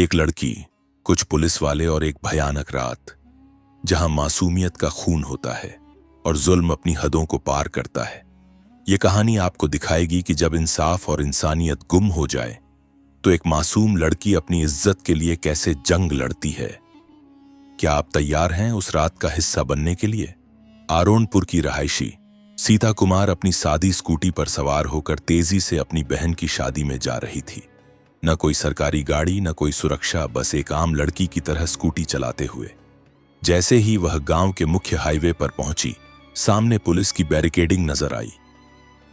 एक लड़की, कुछ पुलिस वाले और एक भयानक रात, जहां मासूमियत का खून होता है और जुल्म अपनी हदों को पार करता है। यह कहानी आपको दिखाएगी कि जब इंसाफ और इंसानियत गुम हो जाए तो एक मासूम लड़की अपनी इज्जत के लिए कैसे जंग लड़ती है। क्या आप तैयार हैं उस रात का हिस्सा बनने के लिए? आरोनपुर की रहायशी सीता कुमार अपनी सादी स्कूटी पर सवार होकर तेजी से अपनी बहन की शादी में जा रही थी। न कोई सरकारी गाड़ी, न कोई सुरक्षा, बस एक आम लड़की की तरह स्कूटी चलाते हुए। जैसे ही वह गांव के मुख्य हाईवे पर पहुंची, सामने पुलिस की बैरिकेडिंग नजर आई।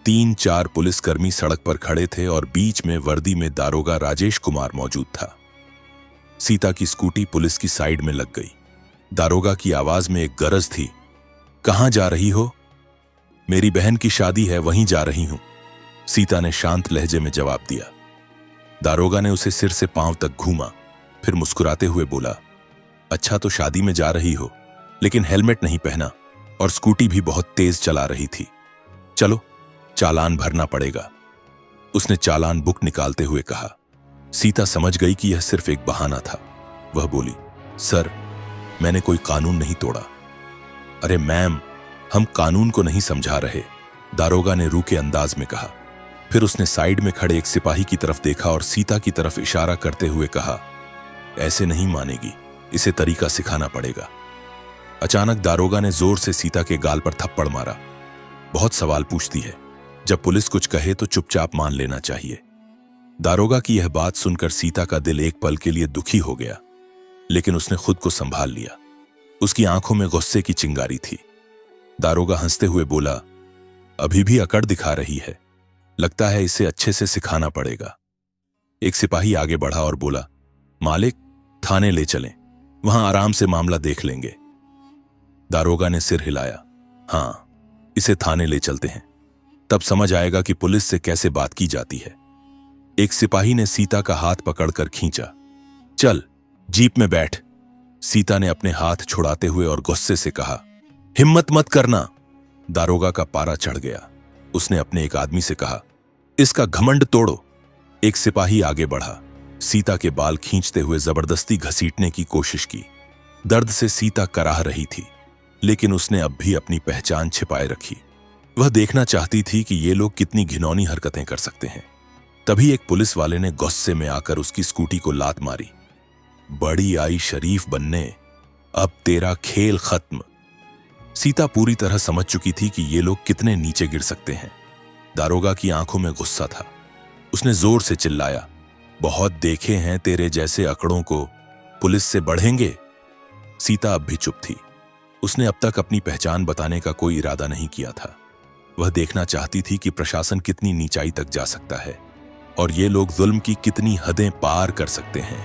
3-4 पुलिसकर्मी सड़क पर खड़े थे और बीच में वर्दी में दारोगा राजेश कुमार मौजूद था। सीता की स्कूटी पुलिस की साइड में लग गई। दारोगा की आवाज में एक गरज थी, कहां जा रही हो? मेरी बहन की शादी है, वहीं जा रही हूं, सीता ने शांत लहजे में जवाब दिया। दारोगा ने उसे सिर से पांव तक घूमा, फिर मुस्कुराते हुए बोला, अच्छा तो शादी में जा रही हो, लेकिन हेलमेट नहीं पहना और स्कूटी भी बहुत तेज चला रही थी। चलो, चालान भरना पड़ेगा। उसने चालान बुक निकालते हुए कहा। सीता समझ गई कि यह सिर्फ एक बहाना था। वह बोली, सर, मैंने कोई कानून नहीं तोड़ा। अरे मैम, हम कानून को नहीं समझा रहे, दारोगा ने रूखे अंदाज में कहा। फिर उसने साइड में खड़े एक सिपाही की तरफ देखा और सीता की तरफ इशारा करते हुए कहा, ऐसे नहीं मानेगी, इसे तरीका सिखाना पड़ेगा। अचानक दारोगा ने जोर से सीता के गाल पर थप्पड़ मारा। बहुत सवाल पूछती है, जब पुलिस कुछ कहे तो चुपचाप मान लेना चाहिए। दारोगा की यह बात सुनकर सीता का दिल एक पल के लिए दुखी हो गया, लेकिन उसने खुद को संभाल लिया। उसकी आंखों में गुस्से की चिंगारी थी। दारोगा हंसते हुए बोला, अभी भी अकड़ दिखा रही है, लगता है इसे अच्छे से सिखाना पड़ेगा। एक सिपाही आगे बढ़ा और बोला, मालिक, थाने ले चलें, वहां आराम से मामला देख लेंगे। दारोगा ने सिर हिलाया, हां, इसे थाने ले चलते हैं, तब समझ आएगा कि पुलिस से कैसे बात की जाती है। एक सिपाही ने सीता का हाथ पकड़कर खींचा। चल, जीप में बैठ। सीता ने अपने हाथ छुड़ाते हुए और गुस्से से कहा, हिम्मत मत करना। दारोगा का पारा चढ़ गया। उसने अपने एक आदमी से कहा, इसका घमंड तोड़ो। एक सिपाही आगे बढ़ा, सीता के बाल खींचते हुए जबरदस्ती घसीटने की कोशिश की। दर्द से सीता कराह रही थी, लेकिन उसने अब भी अपनी पहचान छिपाए रखी। वह देखना चाहती थी कि ये लोग कितनी घिनौनी हरकतें कर सकते हैं। तभी एक पुलिस वाले ने गुस्से में आकर उसकी स्कूटी को लात मारी। बड़ी आई शरीफ बनने, अब तेरा खेल खत्म। सीता पूरी तरह समझ चुकी थी कि ये लोग कितने नीचे गिर सकते हैं। दारोगा की आंखों में गुस्सा था। उसने जोर से चिल्लाया, बहुत देखे हैं तेरे जैसे अकड़ों को, पुलिस से बढ़ेंगे। सीता अब भी चुप थी। उसने अब तक अपनी पहचान बताने का कोई इरादा नहीं किया था। वह देखना चाहती थी कि प्रशासन कितनी नीचाई तक जा सकता है और ये लोग जुल्म की कितनी हदें पार कर सकते हैं।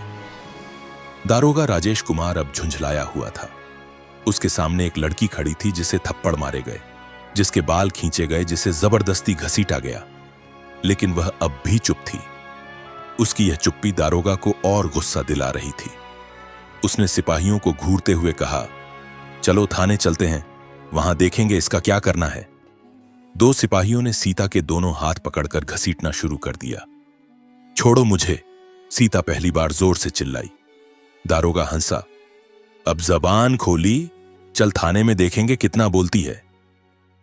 दारोगा राजेश कुमार अब झुंझलाया हुआ था। उसके सामने एक लड़की खड़ी थी जिसे थप्पड़ मारे गए, जिसके बाल खींचे गए, जिसे जबरदस्ती घसीटा गया, लेकिन वह अब भी चुप थी। उसकी यह चुप्पी दारोगा को और गुस्सा दिला रही थी। उसने सिपाहियों को घूरते हुए कहा, चलो थाने चलते हैं, वहां देखेंगे इसका क्या करना है। 2 सिपाहियों ने सीता के दोनों हाथ पकड़कर घसीटना शुरू कर दिया। छोड़ो मुझे, सीता पहली बार जोर से चिल्लाई। दारोगा हंसा, अब जबान खोली, चल थाने में देखेंगे कितना बोलती है।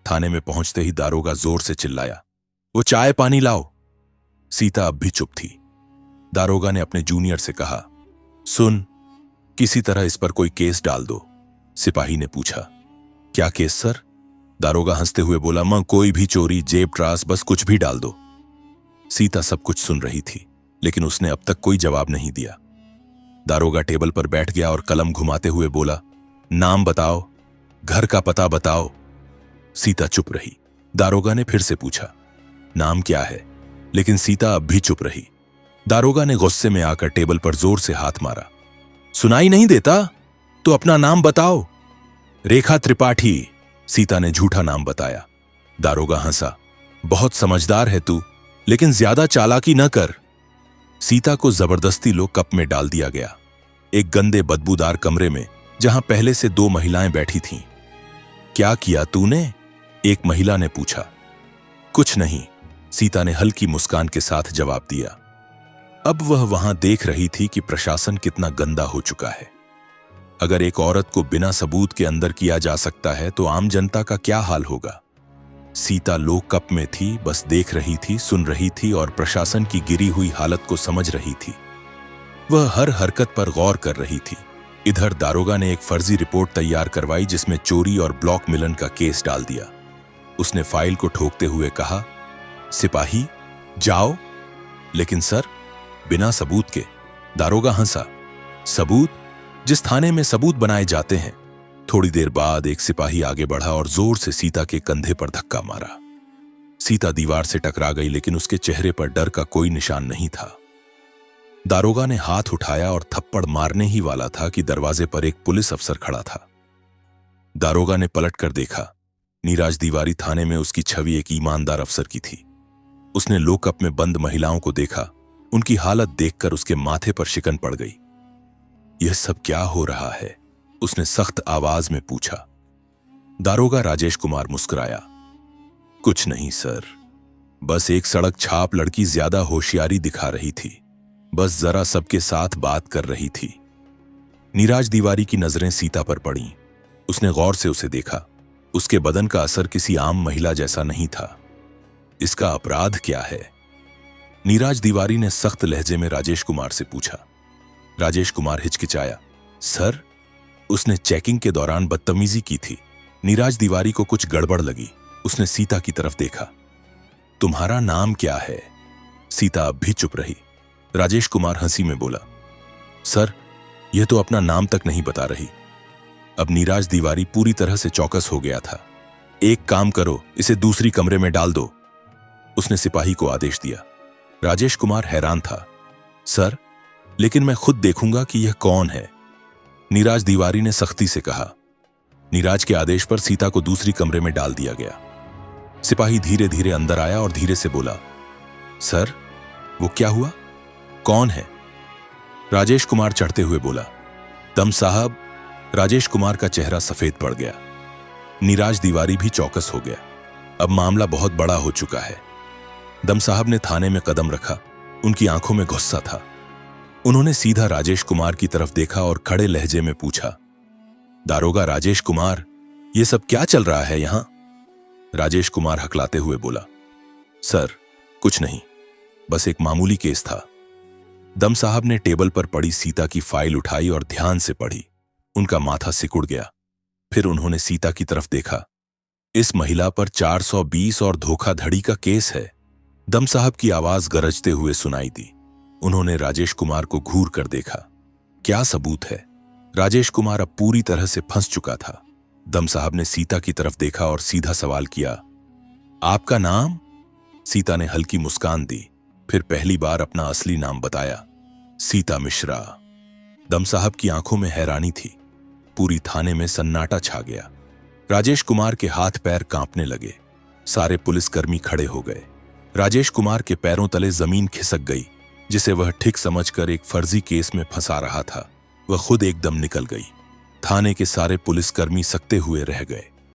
थाने में पहुंचते ही दारोगा जोर से चिल्लाया, वो चाय पानी लाओ। सीता अब भी चुप थी। दारोगा ने अपने जूनियर से कहा, सुन, किसी तरह इस पर कोई केस डाल दो। सिपाही ने पूछा, क्या केस सर? दारोगा हंसते हुए बोला, मां, कोई भी चोरी, जेब त्रास, बस कुछ भी डाल दो। सीता सब कुछ सुन रही थी, लेकिन उसने अब तक कोई जवाब नहीं दिया। दारोगा टेबल पर बैठ गया और कलम घुमाते हुए बोला, नाम बताओ, घर का पता बताओ। सीता चुप रही। दारोगा ने फिर से पूछा, नाम क्या है? लेकिन सीता अब भी चुप रही। दारोगा ने गुस्से में आकर टेबल पर जोर से हाथ मारा। सुनाई नहीं देता? तो अपना नाम बताओ। रेखा त्रिपाठी। सीता ने झूठा नाम बताया। दारोगा हंसा, बहुत समझदार है तू, लेकिन ज्यादा चालाकी न कर। सीता को जबरदस्ती लो कप में डाल दिया गया, एक गंदे बदबूदार कमरे में, जहां पहले से 2 महिलाएं बैठी थीं। क्या किया तूने? एक महिला ने पूछा। कुछ नहीं, सीता ने हल्की मुस्कान के साथ जवाब दिया। अब वह वहां देख रही थी कि प्रशासन कितना गंदा हो चुका है। अगर एक औरत को बिना सबूत के अंदर किया जा सकता है तो आम जनता का क्या हाल होगा। सीता लोककप में थी, बस देख रही थी, सुन रही थी और प्रशासन की गिरी हुई हालत को समझ रही थी। वह हर हरकत पर गौर कर रही थी। इधर दारोगा ने एक फर्जी रिपोर्ट तैयार करवाई जिसमें चोरी और ब्लॉक मिलन का केस डाल दिया। उसने फाइल को ठोकते हुए कहा, सिपाही जाओ। लेकिन सर, बिना सबूत के। दारोगा हंसा। सबूत? जिस थाने में सबूत बनाए जाते हैं। थोड़ी देर बाद एक सिपाही आगे बढ़ा और जोर से सीता के कंधे पर धक्का मारा। सीता दीवार से टकरा गई, लेकिन उसके चेहरे पर डर का कोई निशान नहीं था। दारोगा ने हाथ उठाया और थप्पड़ मारने ही वाला था कि दरवाजे पर एक पुलिस अफसर खड़ा था। दारोगा ने पलटकर देखा। नीराज दीवारी थाने में उसकी छवि एक ईमानदार अफसर की थी। उसने लॉकअप में बंद महिलाओं को देखा। उनकी हालत देखकर उसके माथे पर शिकन पड़ गई। यह सब क्या हो रहा है? उसने सख्त आवाज में पूछा। दारोगा राजेश कुमार मुस्कुराया। कुछ नहीं सर, बस एक सड़क छाप लड़की ज्यादा होशियारी दिखा रही थी, बस जरा सबके साथ बात कर रही थी। नीराज दीवारी की नजरें सीता पर पड़ीं। उसने गौर से उसे देखा। उसके बदन का असर किसी आम महिला जैसा नहीं था। इसका अपराध क्या है? नीराज दीवारी ने सख्त लहजे में राजेश कुमार से पूछा। राजेश कुमार हिचकिचाया। सर, उसने चेकिंग के दौरान बदतमीजी की थी। नीराज दीवारी को कुछ गड़बड़ लगी। उसने सीता की तरफ देखा। तुम्हारा नाम क्या है? सीता अब भी चुप रही। राजेश कुमार हंसी में बोला, सर, यह तो अपना नाम तक नहीं बता रही। अब नीराज दीवारी पूरी तरह से चौकस हो गया था। एक काम करो, इसे दूसरी कमरे में डाल दो, उसने सिपाही को आदेश दिया। राजेश कुमार हैरान था। सर, लेकिन मैं खुद देखूंगा कि यह कौन है, नीराज दीवारी ने सख्ती से कहा। नीराज के आदेश पर सीता को दूसरी कमरे में डाल दिया गया। सिपाही धीरे धीरे अंदर आया और धीरे से बोला, सर, वो क्या हुआ? कौन है? राजेश कुमार चढ़ते हुए बोला, दम साहब। राजेश कुमार का चेहरा सफेद पड़ गया। नीराज दीवारी भी चौकस हो गया। अब मामला बहुत बड़ा हो चुका है। दम साहब ने थाने में कदम रखा। उनकी आंखों में गुस्सा था। उन्होंने सीधा राजेश कुमार की तरफ देखा और खड़े लहजे में पूछा, दारोगा राजेश कुमार, यह सब क्या चल रहा है यहां? राजेश कुमार हकलाते हुए बोला, सर, कुछ नहीं, बस एक मामूली केस था। दम साहब ने टेबल पर पड़ी सीता की फाइल उठाई और ध्यान से पढ़ी। उनका माथा सिकुड़ गया। फिर उन्होंने सीता की तरफ देखा। इस महिला पर 420 और धोखाधड़ी का केस है। दम साहब की आवाज गरजते हुए सुनाई दी। उन्होंने राजेश कुमार को घूर कर देखा। क्या सबूत है? राजेश कुमार अब पूरी तरह से फंस चुका था। दम साहब ने सीता की तरफ देखा और सीधा सवाल किया, आपका नाम? सीता ने हल्की मुस्कान दी, फिर पहली बार अपना असली नाम बताया, सीता मिश्रा। दम साहब की आंखों में हैरानी थी। पूरी थाने में सन्नाटा छा गया। राजेश कुमार के हाथ पैर कांपने लगे। सारे पुलिसकर्मी खड़े हो गए। राजेश कुमार के पैरों तले जमीन खिसक गई। जिसे वह ठीक समझकर एक फर्जी केस में फंसा रहा था, वह खुद एकदम निकल गई। थाने के सारे पुलिसकर्मी सकते हुए रह गए।